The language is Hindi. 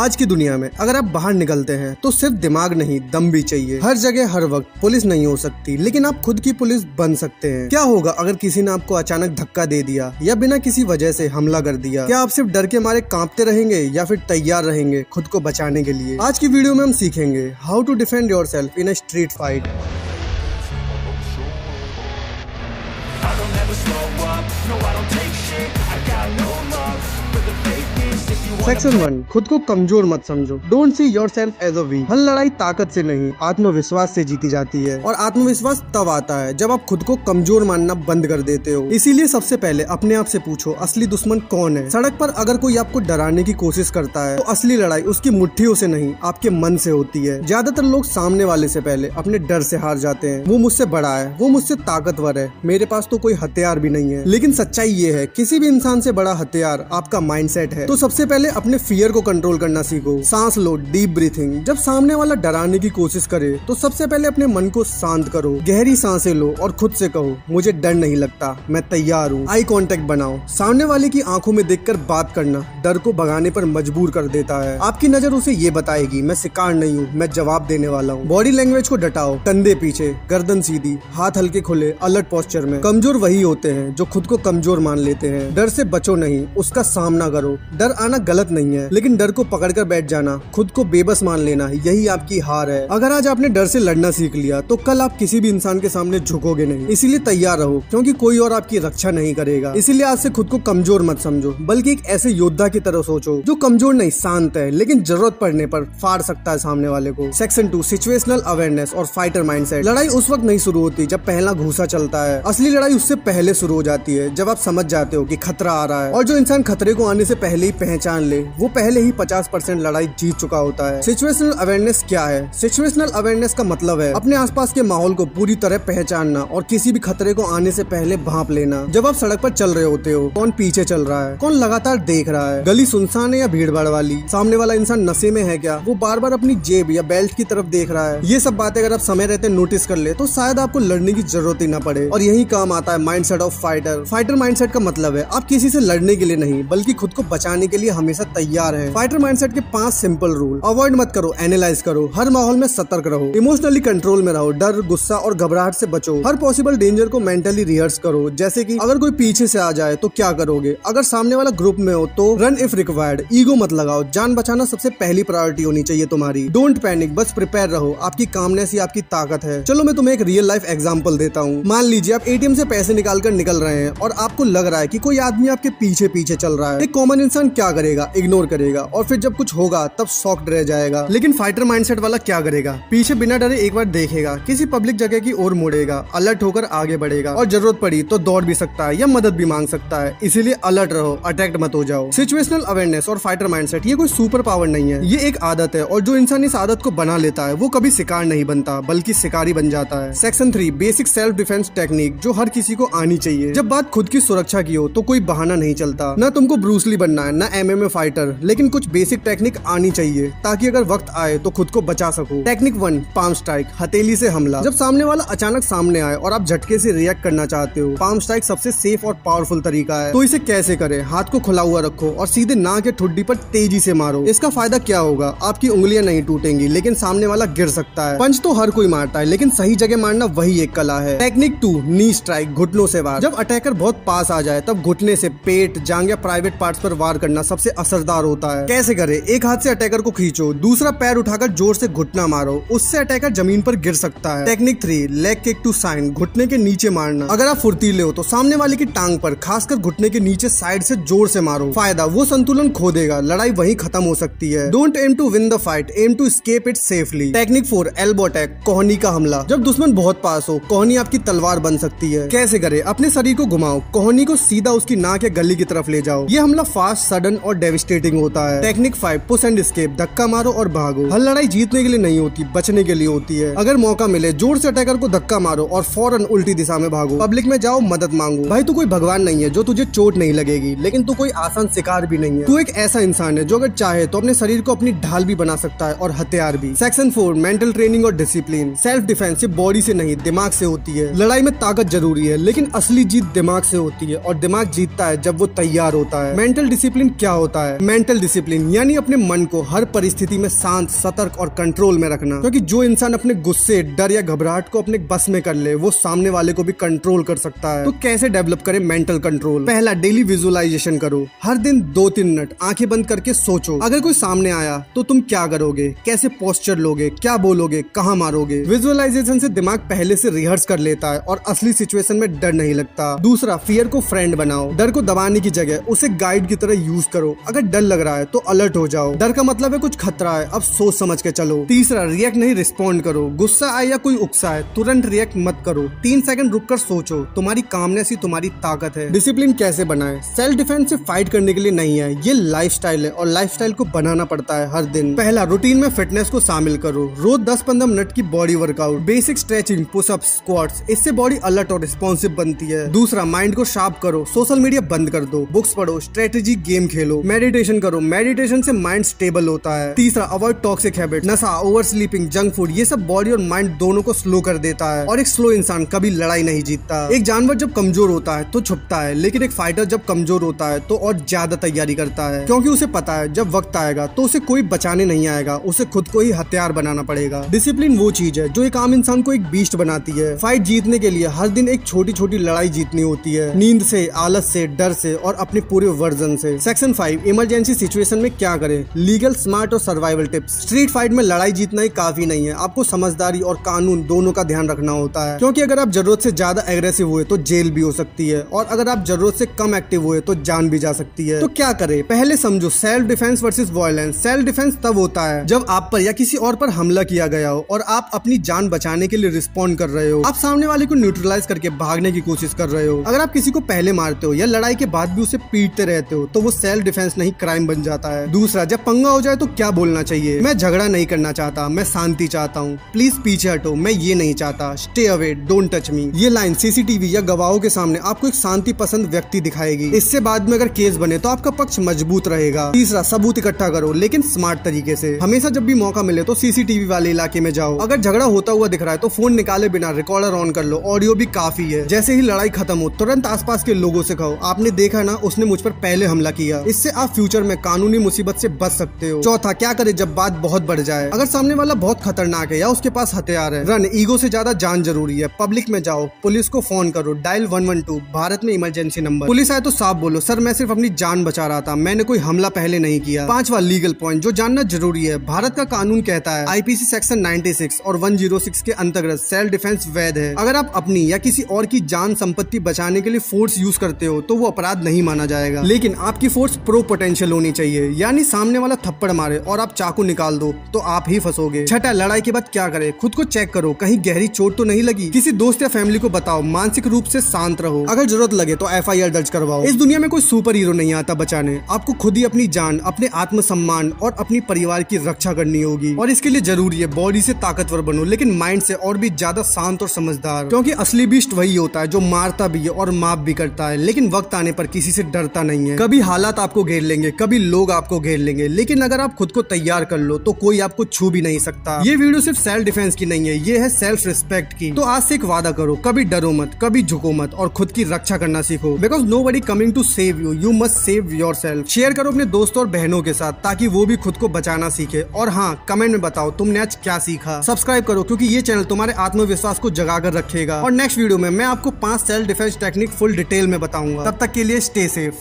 आज की दुनिया में अगर आप बाहर निकलते हैं तो सिर्फ दिमाग नहीं दम भी चाहिए। हर जगह हर वक्त पुलिस नहीं हो सकती, लेकिन आप खुद की पुलिस बन सकते हैं। क्या होगा अगर किसी ने आपको अचानक धक्का दे दिया या बिना किसी वजह से हमला कर दिया? क्या आप सिर्फ डर के मारे कांपते रहेंगे या फिर तैयार रहेंगे खुद को बचाने के लिए? आज की वीडियो में हम सीखेंगे how to defend yourself in a street fight. Section 1, खुद को कमजोर मत समझो। Don't see yourself as a weak. हर लड़ाई ताकत से नहीं आत्मविश्वास से जीती जाती है, और आत्मविश्वास तब आता है जब आप खुद को कमजोर मानना बंद कर देते हो। इसीलिए सबसे पहले अपने आप से पूछो, असली दुश्मन कौन है? सड़क पर अगर कोई आपको डराने की कोशिश करता है तो असली लड़ाई उसकी मुट्ठियों से नहीं आपके मन से होती है। ज्यादातर लोग सामने वाले से पहले अपने डर से हार जाते हैं। वो मुझसे बड़ा है, वो मुझसे ताकतवर है, मेरे पास तो कोई हथियार भी नहीं है। लेकिन सच्चाई ये है, किसी भी इंसान से बड़ा हथियार आपका माइंडसेट है। तो सबसे पहले अपने फियर को कंट्रोल करना सीखो। सांस लो, डीप ब्रीथिंग। जब सामने वाला डराने की कोशिश करे तो सबसे पहले अपने मन को शांत करो। गहरी सांसें लो और खुद से कहो, मुझे डर नहीं लगता, मैं तैयार हूँ। आई कांटेक्ट बनाओ। सामने वाले की आंखों में देखकर बात करना डर को भगाने पर मजबूर कर देता है। आपकी नजर उसे ये बताएगी, मैं शिकार नहीं हूँ, मैं जवाब देने वाला हूँ। बॉडी लैंग्वेज को डटाओ। कंधे पीछे, गर्दन सीधी, हाथ हल्के खुले, अलर्ट पोस्चर में। कमजोर वही होते हैं जो खुद को कमजोर मान लेते हैं। डर से बचो नहीं, उसका सामना करो। डर आना गलत नहीं है, लेकिन डर को पकड़कर बैठ जाना, खुद को बेबस मान लेना, यही आपकी हार है। अगर आज आपने डर से लड़ना सीख लिया तो कल आप किसी भी इंसान के सामने झुकोगे नहीं। इसीलिए तैयार रहो, क्योंकि कोई और आपकी रक्षा नहीं करेगा। इसीलिए आज से खुद को कमजोर मत समझो, बल्कि एक ऐसे योद्धा की तरह सोचो जो कमजोर नहीं, शांत है, लेकिन जरूरत पड़ने पर फाड़ सकता है सामने वाले को। सेक्शन 2, सिचुएशनल अवेयरनेस और फाइटर माइंडसेट। लड़ाई उस वक्त नहीं शुरू होती जब पहला घूसा चलता है। असली लड़ाई उससे पहले शुरू हो जाती है, जब आप समझ जाते हो कि खतरा आ रहा है। और जो इंसान खतरे को आने से पहले ही पहचान ले, वो पहले ही 50% लड़ाई जीत चुका होता है। सिचुएशनल अवेयरनेस क्या है? सिचुएशनल अवेयरनेस का मतलब है अपने आसपास के माहौल को पूरी तरह पहचानना और किसी भी खतरे को आने से पहले भांप लेना। जब आप सड़क पर चल रहे होते हो, कौन पीछे चल रहा है, कौन लगातार देख रहा है, गली सुनसान है या भीड़ भाड़ वाली, सामने वाला इंसान नशे में है क्या, वो बार बार अपनी जेब या बेल्ट की तरफ देख रहा है। ये सब बातें अगर आप समय रहते नोटिस कर ले तो शायद आपको लड़ने की जरूरत ही ना पड़े। और यही काम आता है mindset of fighter. Fighter mindset का मतलब है आप किसी से लड़ने के लिए नहीं, बल्कि खुद को बचाने के लिए हमेशा तैयार है। फाइटर माइंडसेट के 5 सिंपल रूल। अवॉइड मत करो, एनालाइज करो। हर माहौल में सतर्क रहो। इमोशनली कंट्रोल में रहो। डर, गुस्सा और घबराहट से बचो। हर पॉसिबल डेंजर को मेंटली रिहर्स करो। जैसे कि अगर कोई पीछे से आ जाए तो क्या करोगे, अगर सामने वाला ग्रुप में हो तो रन इफ रिक्वायर्ड। ईगो मत लगाओ, जान बचाना सबसे पहली प्रायोरिटी होनी चाहिए तुम्हारी। डोंट पैनिक, बस प्रिपेयर रहो। आपकी कामनेस ही आपकी ताकत है। चलो मैं तुम्हें एक रियल लाइफ एग्जांपल देता हूँ। मान लीजिए आप एटीएम से पैसे निकाल कर निकल रहे हैं और आपको लग रहा है कि कोई आदमी आपके पीछे पीछे चल रहा है। एक कॉमन इंसान क्या करेगा? इग्नोर करेगा, और फिर जब कुछ होगा तब शॉक्ड रह जाएगा। लेकिन फाइटर माइंडसेट वाला क्या करेगा? पीछे बिना डरे एक बार देखेगा, किसी पब्लिक जगह की ओर मुड़ेगा, अलर्ट होकर आगे बढ़ेगा, और जरूरत पड़ी तो दौड़ भी सकता है या मदद भी मांग सकता है। इसीलिए अलर्ट रहो, अटैक्ड मत हो जाओ। सिचुएशनल अवेयरनेस और फाइटर माइंडसेट ये कोई सुपर पावर नहीं है, ये एक आदत है, और जो इंसान इस आदत को बना लेता है वो कभी शिकार नहीं बनता, बल्कि शिकारी बन जाता है। Section 3, basic self defence technique, जो हर किसी को आनी चाहिए। जब बात खुद की सुरक्षा की हो तो कोई बहाना नहीं चलता। न तुमको ब्रूस ली बनना है, न MMA फाइटर, लेकिन कुछ बेसिक टेक्निक आनी चाहिए ताकि अगर वक्त आए तो खुद को बचा सको। टेक्निक 1, पाम स्ट्राइक, हथेली से हमला। जब सामने वाला अचानक सामने आए और आप झटके से रिएक्ट करना चाहते हो, पाम स्ट्राइक सबसे सेफ और पावरफुल तरीका है। तो इसे कैसे करें? हाथ को खुला हुआ रखो और सीधे नाक या ठुड्डी पर तेजी से मारो। इसका फायदा क्या होगा? आपकी उंगलियां नहीं टूटेंगी, लेकिन सामने वाला गिर सकता है। पंच तो हर कोई मारता है, लेकिन सही जगह मारना वही एक कला है। टेक्निक 2, नी स्ट्राइक, घुटनों से वार। जब अटैकर बहुत पास आ जाए तब घुटने से पेट, जांग या प्राइवेट पार्ट्स पर वार करना सबसे असरदार होता है। कैसे करें? एक हाथ से अटैकर को खींचो, दूसरा पैर उठाकर जोर से घुटना मारो, उससे अटैकर जमीन पर गिर सकता है। Technique 3, leg kick to shin, घुटने के नीचे मारना। अगर आप फुर्तीले हो तो सामने वाले की टांग पर, खासकर घुटने के नीचे साइड से जोर से मारो। फायदा, वो संतुलन खो देगा, लड़ाई वहीं खत्म हो सकती है। Don't aim to win the fight, aim to escape it safely. Technique 4, elbow attack, कोहनी का हमला। जब दुश्मन बहुत पास हो, कोहनी आपकी तलवार बन सकती है। कैसे करे? अपने शरीर को घुमाओ, कोहनी को सीधा उसकी नाक या गली की तरफ ले जाओ। ये हमला फास्ट, सडन और डेविस्टेटिंग होता है। टेक्निक 5, पुश एंड एस्केप, धक्का मारो और भागो। हर लड़ाई जीतने के लिए नहीं होती, बचने के लिए होती है। अगर मौका मिले जोर से अटैकर को धक्का मारो और फौरन उल्टी दिशा में भागो। पब्लिक में जाओ, मदद मांगो। भाई तू कोई भगवान नहीं है जो तुझे चोट नहीं लगेगी, लेकिन तू कोई आसान शिकार भी नहीं है। तू एक ऐसा इंसान है जो अगर चाहे तो अपने शरीर को अपनी ढाल भी बना सकता है और हथियार भी। सेक्शन 4, मेंटल ट्रेनिंग और डिसिप्लिन। सेल्फ डिफेंस सिर्फ बॉडी से नहीं, दिमाग से होती है। लड़ाई में ताकत जरूरी है, लेकिन असली जीत दिमाग से होती है, और दिमाग जीतता है जब वो तैयार होता है। मेंटल डिसिप्लिन क्या होता है मेंटल डिसिप्लिन, यानी अपने मन को हर परिस्थिति में शांत, सतर्क और कंट्रोल में रखना। क्योंकि जो इंसान अपने गुस्से, डर या घबराहट को अपने बस में कर ले, वो सामने वाले को भी कंट्रोल कर सकता है। तो कैसे डेवलप करें मेंटल कंट्रोल? पहला, डेली विजुअलाइजेशन करो। हर दिन 2-3 मिनट आंखें बंद करके सोचो, अगर कोई सामने आया तो तुम क्या करोगे, कैसे पोस्चर लोगे, क्या बोलोगे, कहाँ मारोगे। विजुअलाइजेशन से दिमाग पहले से रिहर्स कर लेता है और असली सिचुएशन में डर नहीं लगता। दूसरा, फियर को फ्रेंड बनाओ। डर को दबाने की जगह उसे गाइड की तरह यूज करो। अगर डर लग रहा है तो अलर्ट हो जाओ, डर का मतलब है कुछ खतरा है, अब सोच समझ के चलो। तीसरा, रिएक्ट नहीं रिस्पॉन्ड करो। गुस्सा आए या कोई उकसाए तुरंत रिएक्ट मत करो, 3 सेकंड रुककर सोचो। तुम्हारी कामनेस ही तुम्हारी ताकत है। डिसिप्लिन कैसे बनाए? सेल्फ डिफेंस से फाइट करने के लिए नहीं है, ये लाइफस्टाइल है और लाइफस्टाइल को बनाना पड़ता है हर दिन। पहला, रूटीन में फिटनेस को शामिल करो। रोज 10-15 मिनट की body workout, basic stretching, pushups, squats, इससे बॉडी अलर्ट और रिस्पॉन्सिव बनती है। दूसरा, माइंड को शार्प करो। सोशल मीडिया बंद कर दो, बुक्स पढ़ो, स्ट्रेटेजी गेम खेलो, मेडिटेशन करो। मेडिटेशन से माइंड स्टेबल होता है। तीसरा, अवॉइड टॉक्सिक हैबिट। नशा, ओवर स्लीपिंग, जंक फूड, ये सब बॉडी और माइंड दोनों को स्लो कर देता है और एक स्लो इंसान कभी लड़ाई नहीं जीतता। एक जानवर जब कमजोर होता है तो छुपता है, लेकिन एक फाइटर जब कमजोर होता है तो और ज्यादा तैयारी करता है, क्योंकि उसे पता है जब वक्त आएगा तो उसे कोई बचाने नहीं आएगा, उसे खुद को ही हथियार बनाना पड़ेगा। डिसिप्लिन वो चीज है जो एक आम इंसान को एक बीस्ट बनाती है। फाइट जीतने के लिए हर दिन एक छोटी छोटी लड़ाई जीतनी होती है, नींद से, आलस से, डर से और अपने पूरे वर्जन से। सेक्शन 5, इमरजेंसी सिचुएशन में क्या करें? लीगल, स्मार्ट और सर्वाइवल टिप्स। स्ट्रीट फाइट में लड़ाई जीतना ही काफी नहीं है, आपको समझदारी और कानून दोनों का ध्यान रखना होता है। क्योंकि अगर आप जरूरत से ज्यादा एग्रेसिव हुए तो जेल भी हो सकती है और अगर आप जरूरत से कम एक्टिव हुए तो जान भी जा सकती है। तो क्या करें? पहले समझो self defence versus violence. Self defence तब होता है जब आप पर या किसी और पर हमला किया गया हो और आप अपनी जान बचाने के लिए रिस्पॉन्ड कर रहे हो। आप सामने वाले को न्यूट्रलाइज करके भागने की कोशिश कर रहे हो। अगर आप किसी को पहले मारते हो या लड़ाई के बाद भी उसे पीटते रहते हो तो वो सेल्फ डिफेंस नहीं, क्राइम बन जाता है। दूसरा, जब पंगा हो जाए तो क्या बोलना चाहिए? मैं झगड़ा नहीं करना चाहता, मैं शांति चाहता हूँ, प्लीज पीछे हटो, मैं ये नहीं चाहता, stay away, don't touch me. ये लाइन सीसीटीवी या गवाहों के सामने आपको एक शांति पसंद व्यक्ति दिखाएगी। इससे बाद में अगर केस बने तो आपका पक्ष मजबूत रहेगा। तीसरा, सबूत इकट्ठा करो लेकिन स्मार्ट तरीके से। हमेशा जब भी मौका मिले तो सीसीटीवी वाले इलाके में जाओ। अगर झगड़ा होता हुआ दिख रहा है तो फोन निकाले बिना रिकॉर्डर ऑन कर लो, ऑडियो भी काफी है। जैसे ही लड़ाई खत्म हो तुरंत आसपास के लोगों से कहो, आपने देखा ना, उसने मुझ पर पहले हमला किया। इससे आप फ्यूचर में कानूनी मुसीबत से बच सकते हो। चौथा, क्या करे जब बात बहुत बढ़ जाए? अगर सामने वाला बहुत खतरनाक है या उसके पास हथियार है, रन। ईगो से ज्यादा जान जरूरी है। पब्लिक में जाओ, पुलिस को फोन करो, डायल 112, भारत में इमरजेंसी नंबर। पुलिस आए तो साफ बोलो, सर मैं सिर्फ अपनी जान बचा रहा था, मैंने कोई हमला पहले नहीं किया। पांचवा, लीगल पॉइंट जो जानना जरूरी है। भारत का कानून कहता है आईपीसी सेक्शन 96 और 106 के अंतर्गत सेल्फ डिफेंस वैध है। अगर आप अपनी या किसी और की जान संपत्ति बचाने के लिए फोर्स यूज करते हो तो वो अपराध नहीं माना जाएगा, लेकिन आपकी फोर्स प्रो पोटेंशियल होनी चाहिए, यानी सामने वाला थप्पड़ मारे और आप चाकू निकाल दो तो आप ही फंसोगे। छठा, लड़ाई के बाद क्या करें? खुद को चेक करो, कहीं गहरी चोट तो नहीं लगी। किसी दोस्त या फैमिली को बताओ, मानसिक रूप से शांत रहो। अगर जरूरत लगे तो FIR दर्ज करवाओ। इस दुनिया में कोई सुपर हीरो नहीं आता बचाने, आपको खुद ही अपनी जान, अपने आत्मसम्मान और अपनी परिवार की रक्षा करनी होगी। और इसके लिए जरूरी है बॉडी से ताकतवर बनो लेकिन माइंड से और भी ज्यादा शांत और समझदार, क्योंकि असली बीस्ट वही होता है जो मारता भी है और माफ भी करता है, लेकिन वक्त आने पर किसी से डरता नहीं है। कभी हालात आपको घेर लेंगे, कभी लोग आपको घेर लेंगे, लेकिन अगर आप खुद को तैयार कर लो तो कोई आपको छू भी नहीं सकता। ये वीडियो सिर्फ सेल्फ डिफेंस की नहीं है, ये है सेल्फ रिस्पेक्ट की। तो आज से एक वादा करो, कभी डरो मत, कभी झुको मत और खुद की रक्षा करना सीखो। Because nobody coming to save you, you must save yourself. Share करो अपने दोस्तों और बहनों के साथ ताकि वो भी खुद को बचाना सीखे। और हाँ, कमेंट में बताओ तुमने आज क्या सीखा। सब्सक्राइब करो क्योंकि ये चैनल तुम्हारे आत्मविश्वास को जगा कर रखेगा। और नेक्स्ट वीडियो में मैं आपको 5 self defence technique full detail में बताऊंगा। तब तक के लिए स्टे सेफ।